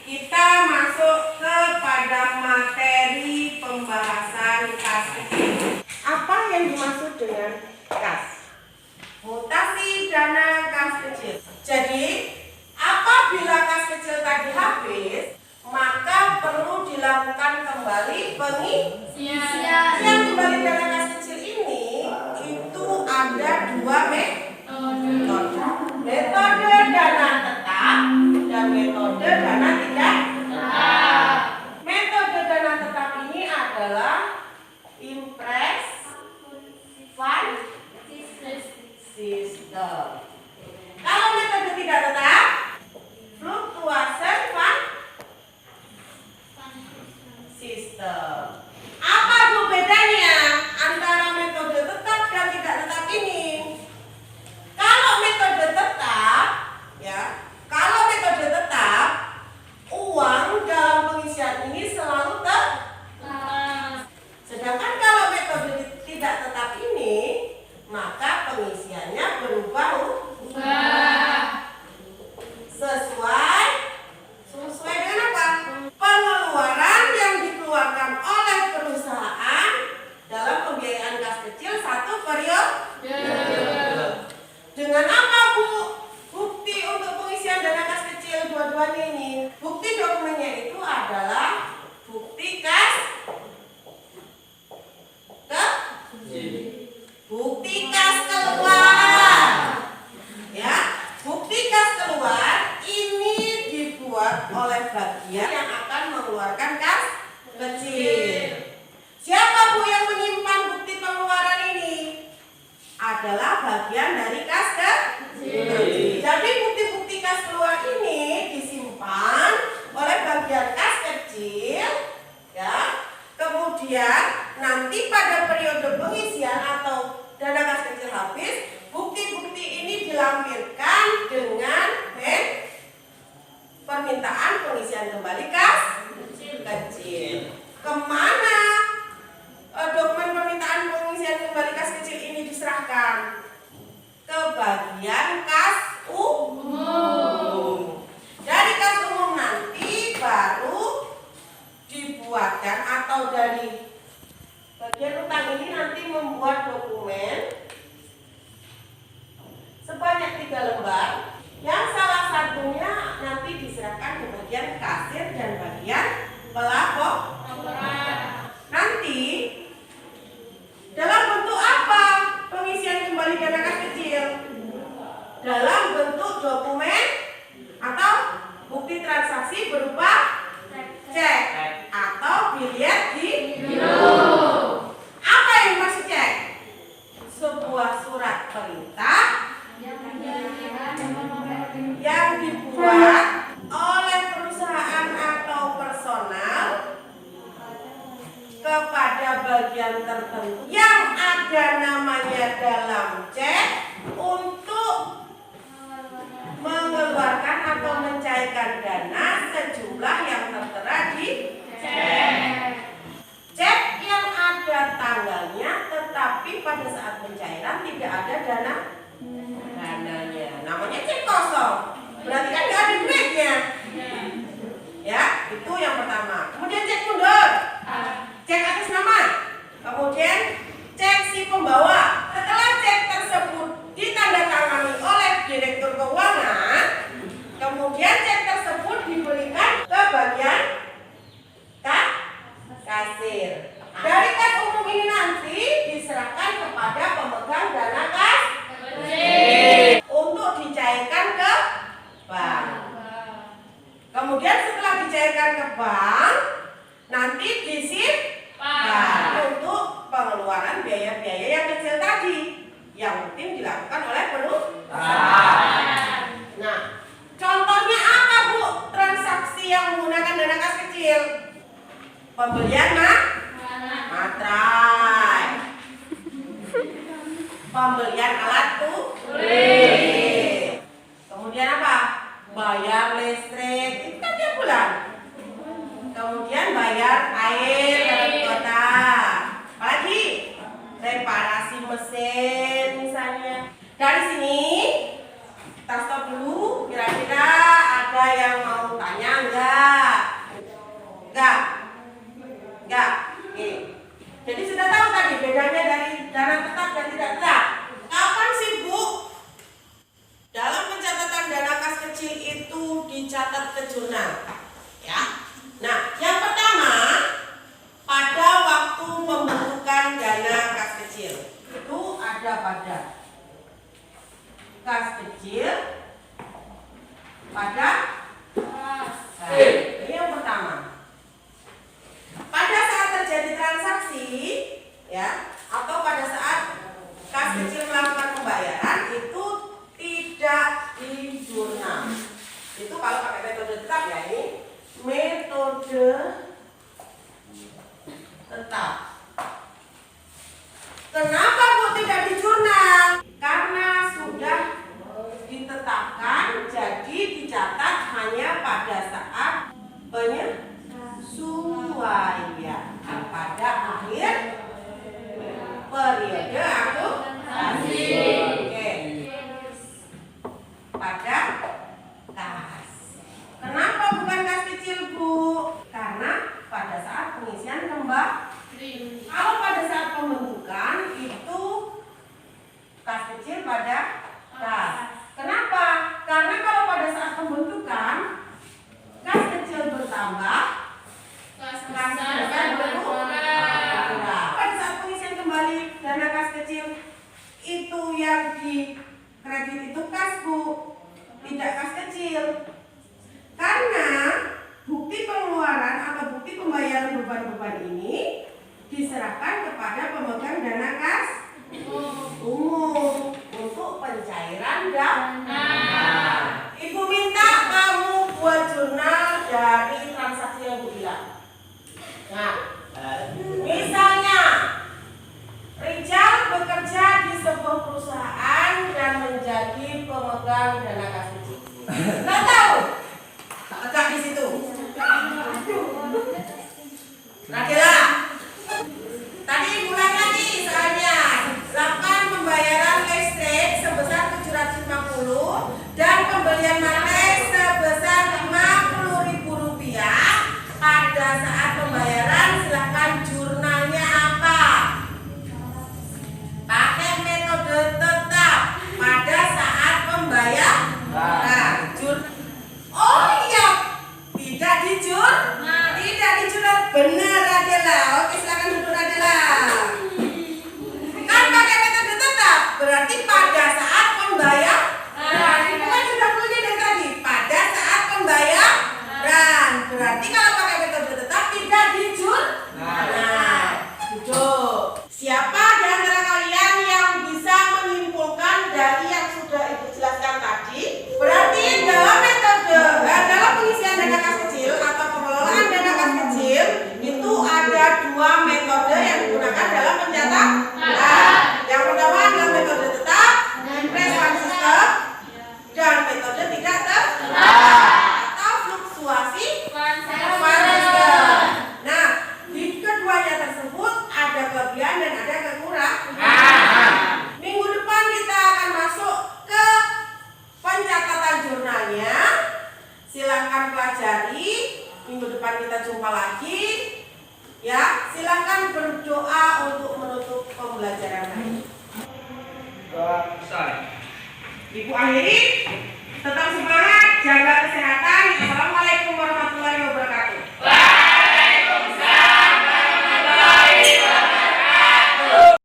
kita masuk kepada materi pembahasan kas kecil. Apa yang dimaksud dengan kas? Mutasi dana kas kecil. Jadi, apabila kas kecil tadi habis, maka perlu dilakukan kembali pengisian. Yang kembali dana kas kecil ini itu ada dua metode. Metode dana tetap dan metode dana tidak tetap. Metode dana tetap ini adalah impress fund system. Kalau metode tidak tetap, fluctuation fund system. Apa bu bedanya antara metode tetap dan tidak tetap ini? Kalau metode tetap, ya, kalau metode tetap, uang dalam pengisian ini selalu tetap. Sedangkan kalau metode tidak tetap ini, maka pengisiannya berubah sesuai dengan apa? Pengeluaran yang dikeluarkan oleh perusahaan dalam pembiayaan kas kecil satu periode. Dengan apa bu? Bukti untuk pengisian dana kas kecil dua-duanya ini. Bukti dokumennya itu adalah bukti kas bukti kas keluar. Ya, bukti kas keluar ini dibuat oleh bagian yang akan mengeluarkan kas kecil. Siapa bu yang menyimpan bukti pengeluaran ini? Adalah bagian dari kas kecil. Jadi bukti-bukti kas keluar ini disimpan oleh bagian kas kecil, ya. Kemudian nanti pada periode pengisian atau dana kas kecil habis, bukti-bukti ini dilampirkan dengan permintaan pengisian kembali kas kecil. Kemana dokumen permintaan pengisian kembali kas kecil ini diserahkan? Ke bagian kas umum. Dari kas umum nanti baru dibuatkan, atau dari bagian utang ini nanti membuat dokumen sebanyak 3 lembar, yang salah satunya nanti diserahkan ke bagian kasir dan bagian pelaporan. Nanti dalam bentuk apa pengisian kembali dana kas kecil? Dalam bentuk dokumen atau bukti transaksi berupa cek atau bilet di biro. Apa yang dimaksud cek? Sebuah surat perintah yang dibuat oleh perusahaan atau personal kepada bagian tertentu yang ada namanya dalam cek untuk mengeluarkan atau mencairkan dana sejumlah yang tertera di cek. Cek yang ada tanggalnya, tetapi pada saat pencairan tidak ada dananya. Namanya cek kosong. Berarti kan nggak ada duitnya. Ya, itu yang pertama. Kemudian cek mundur. Cek atas nama. Kemudian cek si pembawa. Setelah cek tersebut ditandatangani oleh direktur keuangan, kemudian cek tersebut diberikan ke bagian kasir. Dari kas umum ini nanti diserahkan kepada pemegang dana kas kecil untuk dicairkan ke bank. Kemudian setelah dicairkan ke bank, nanti disimpan untuk pengeluaran biaya-biaya yang kecil tadi, yang penting dilakukan oleh perusahaan. Nah, contohnya apa bu transaksi yang menggunakan dana kas kecil? Pembelian materai, pembelian alat tulis, kemudian apa? Bayar listrik, itu kan tiap bulan. Kemudian bayar air dari kota. Apalagi reparasi mesin misalnya. Dari sini kita stop dulu. Kira-kira ada yang mau tanya enggak? metode tetap. Kenapa kok tidak di jurnal? Karena sudah ditetapkan, jadi dicatat hanya pada saat penyesuaian pada akhir periode akuntansi. Oke. Pada kas. Kenapa bukan kas kecil, Bu? Karena pada saat pengisian kembali. Kalau pada saat pembentukan itu kas kecil pada kas. Kenapa? Karena kalau pada saat pembentukan kas kecil bertambah, kas besar berkurang. Pada saat pengisian kembali dana kas kecil itu yang di kredit itu kas, Bu, tidak kas kecil. Karena bukti pengeluaran atau bukti pembayaran beban-beban ini diserahkan kepada pemegang dana kas umum untuk pencairan dana. Ibu minta kamu buat jurnal dari transaksi yang Bu bilang. Nah, misalnya Rijal bekerja di sebuah perusahaan dan menjadi pemegang dana kas kecil. Nggak tahu? Letak di situ. Nadila, tadi ulang lagi soalnya. Lakukan pembayaran listrik sebesar 750 dan pembelian materai sebesar Rp50.000. Pada saat pembayaran silakan jurnalnya apa? Pakai metode tetap pada saat pembayaran. Oh iya, tidak dijurnal. Benar, Adela. Oke, silakan duduk, Adela. Kan pakai metode tetap, berarti pada saat pembayaran. Itu kan sudah punya dari tadi. Pada saat pembayaran, berarti kalau pakai metode tetap tidak dijurnal. Nah, duduk. Siapa di antara kalian yang bisa menyimpulkan dari yang sudah Ibu jelaskan tadi? Berarti dalam pengisian dana kas kecil atau pengelolaan dana kas kecil itu ada dua metode yang digunakan dalam pencatatan. Yang pertama adalah metode tetap, impress one system, dan metode tidak tetap atau fluktuasi one system. Nah, di keduanya tersebut ada kelebihan dan ada kekurangan. Minggu depan kita akan masuk ke pencatatan jurnalnya. Silakan pelajari. Minggu depan kita jumpa lagi. Ya, silakan berdoa untuk menutup pembelajaran hari ini. Ibu akhiri.